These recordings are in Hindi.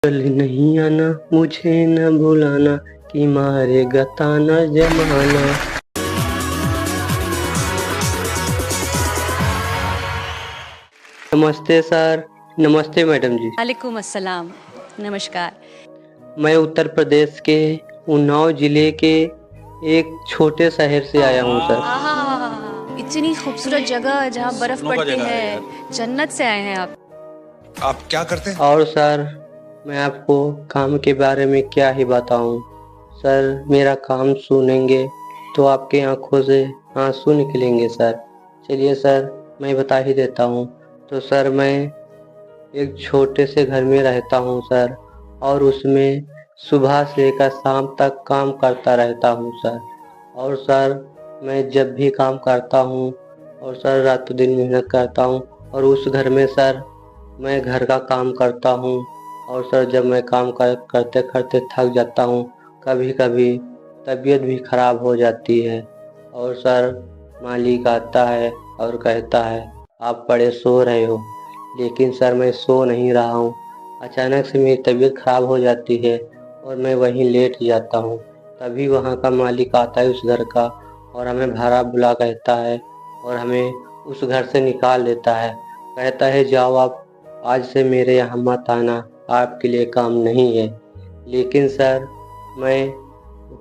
कल नहीं आना, मुझे न बुलाना, कि मारेगा ताना जमाना। नमस्ते सर। नमस्ते मैडम जी। वालेकुम अस्सलाम। नमस्कार। मैं उत्तर प्रदेश के उन्नाव जिले के एक छोटे शहर से आया हूँ सर। आहा, इतनी खूबसूरत जगह जहाँ बर्फ सपनों का पड़ती जगह है है, यार। जन्नत से आए हैं आप। आप क्या करते हैं? और सर मैं आपको काम के बारे में क्या ही बताऊँ। सर मेरा काम सुनेंगे तो आपके आंखों से आंसू निकलेंगे सर। चलिए सर मैं बता ही देता हूँ। तो सर मैं एक छोटे से घर में रहता हूँ सर, और उसमें सुबह से लेकर शाम तक काम करता रहता हूँ सर। और सर मैं जब भी काम करता हूँ और सर रातों दिन मेहनत करता हूँ, और उस घर में सर मैं घर का काम करता हूँ। और सर जब मैं काम करते करते थक जाता हूँ, कभी कभी तबीयत भी खराब हो जाती है। और सर मालिक आता है और कहता है आप बड़े सो रहे हो, लेकिन सर मैं सो नहीं रहा हूँ। अचानक से मेरी तबीयत खराब हो जाती है और मैं वहीं लेट जाता हूँ। तभी वहाँ का मालिक आता है उस घर का, और हमें भाड़ा बुला कहता है और हमें उस घर से निकाल देता है। कहता है जाओ आप आज से मेरे यहाँ मत आना, आपके लिए काम नहीं है। लेकिन सर मैं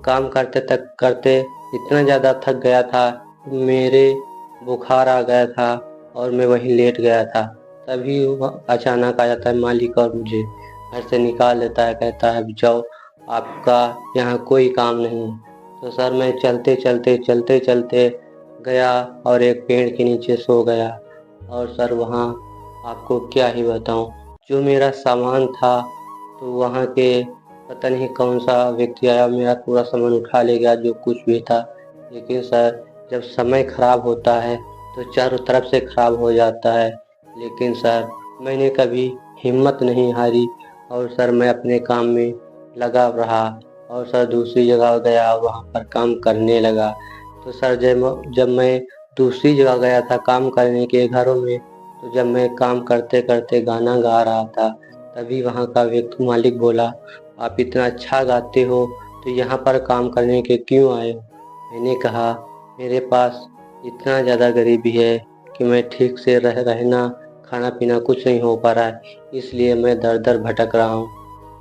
काम करते तक करते इतना ज़्यादा थक गया था, मेरे बुखार आ गया था और मैं वहीं लेट गया था। तभी वह अचानक आ जाता है मालिक और मुझे घर से निकाल देता है, कहता है जाओ आपका यहाँ कोई काम नहीं है। तो सर मैं चलते चलते गया और एक पेड़ के नीचे सो गया। और सर वहाँ आपको क्या ही बताऊँ, जो मेरा सामान था तो वहाँ के पता नहीं कौन सा व्यक्ति आया, मेरा पूरा सामान उठा ले गया जो कुछ भी था। लेकिन सर जब समय खराब होता है तो चारों तरफ से खराब हो जाता है। लेकिन सर मैंने कभी हिम्मत नहीं हारी, और सर मैं अपने काम में लगा रहा। और सर दूसरी जगह गया, वहाँ पर काम करने लगा। तो सर जब मैं दूसरी जगह गया था काम करने के घरों में, तो जब मैं काम करते करते गाना गा रहा था, तभी वहाँ का व्यक्ति मालिक बोला आप इतना अच्छा गाते हो तो यहाँ पर काम करने के क्यों आए हो। मैंने कहा मेरे पास इतना ज़्यादा गरीबी है कि मैं ठीक से रहना खाना पीना कुछ नहीं हो पा रहा है, इसलिए मैं दर दर भटक रहा हूँ।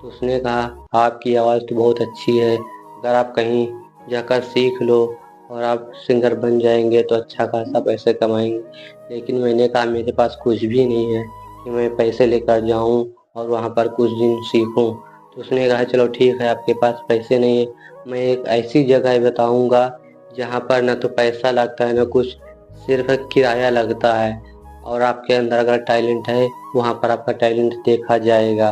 तो उसने कहा आपकी आवाज़ तो बहुत अच्छी है, अगर आप कहीं जाकर सीख लो और आप सिंगर बन जाएंगे तो अच्छा खासा पैसे कमाएंगे। लेकिन मैंने कहा मेरे पास कुछ भी नहीं है कि मैं पैसे लेकर जाऊं और वहां पर कुछ दिन सीखूं। तो उसने कहा चलो ठीक है, आपके पास पैसे नहीं है, मैं एक ऐसी जगह बताऊंगा जहां पर ना तो पैसा लगता है ना कुछ, सिर्फ किराया लगता है, और आपके अंदर अगर टैलेंट है वहां पर आपका टैलेंट देखा जाएगा।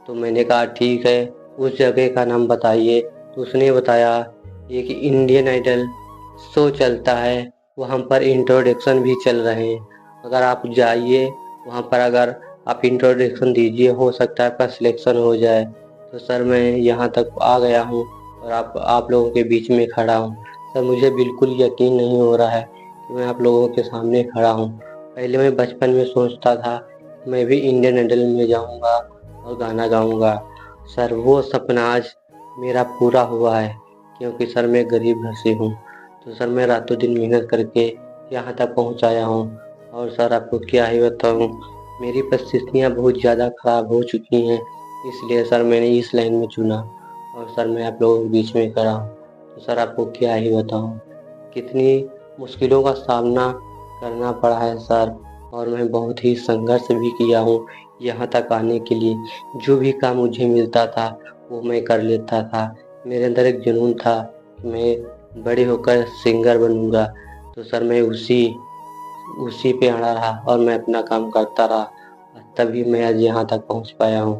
तो मैंने कहा ठीक है, उस जगह का नाम बताइए। तो उसने बताया एक इंडियन आइडल शो चलता है, वहाँ पर इंट्रोडक्शन भी चल रहे हैं, अगर आप जाइए वहाँ पर, अगर आप इंट्रोडक्शन दीजिए, हो सकता है आपका सिलेक्शन हो जाए। तो सर मैं यहाँ तक आ गया हूँ और आप लोगों के बीच में खड़ा हूँ। सर मुझे बिल्कुल यकीन नहीं हो रहा है कि मैं आप लोगों के सामने खड़ा हूँ। पहले मैं बचपन में सोचता था मैं भी इंडियन आइडल में जाऊँगा और गाना गाऊंगा। सर वो सपना आज मेरा पूरा हुआ है, क्योंकि सर मैं गरीब घर से हूँ। तो सर मैं रातों दिन मेहनत करके यहाँ तक पहुँचाया हूँ। और सर आपको क्या ही बताऊँ, मेरी परिस्थितियाँ बहुत ज़्यादा खराब हो चुकी हैं, इसलिए सर मैंने इस लाइन में चुना और सर मैं आप लोगों के बीच में खड़ा हूँ। तो सर आपको क्या ही बताऊँ, कितनी मुश्किलों का सामना करना पड़ा है सर, और मैं बहुत ही संघर्ष भी किया हूँ यहाँ तक आने के लिए। जो भी काम मुझे मिलता था वो मैं कर लेता था। मेरे अंदर एक जुनून था कि मैं बड़े होकर सिंगर बनूंगा। तो सर मैं उसी उसी पे अड़ा रहा और मैं अपना काम करता रहा, तभी मैं आज यहाँ तक पहुँच पाया हूँ।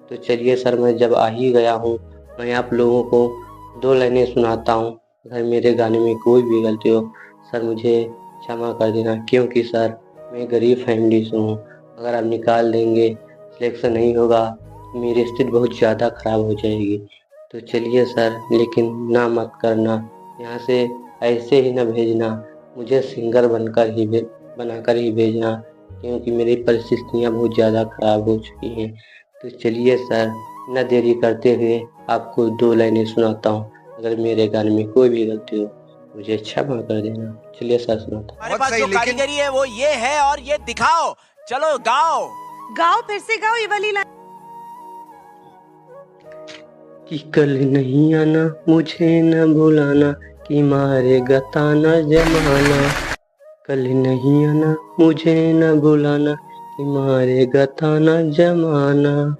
तो चलिए सर मैं जब आ ही गया हूँ, मैं आप लोगों को 2 लाइनें सुनाता हूँ। अगर मेरे गाने में कोई भी गलती हो सर मुझे क्षमा कर देना, क्योंकि सर मैं गरीब फैमिली से हूँ। अगर आप निकाल देंगे, सिलेक्शन नहीं होगा, तो मेरी स्थिति बहुत ज़्यादा ख़राब हो जाएगी। तो चलिए सर, लेकिन ना मत करना, यहाँ से ऐसे ही ना भेजना, मुझे सिंगर बनाकर ही भेजना, क्योंकि मेरी परिस्थितियाँ बहुत ज़्यादा ख़राब हो चुकी हैं। तो चलिए सर, न देरी करते हुए आपको 2 लाइनें सुनाता हूँ। अगर मेरे गाने में कोई भी गलती हो मुझे क्षमा कर देना। चलिए सर सुनाता हूँ। हमारे बहुत पास सही, जो लेकिन- कारीगरी है वो ये है और ये दिखाओ। चलो गाओ। गाओ, फिर से गाओ ये वाली लाइन। कि कल नहीं आना मुझे न भुलाना, कि मारेगा ताना जमाना। कल नहीं आना मुझे न भुलाना, कि मारेगा ताना जमाना।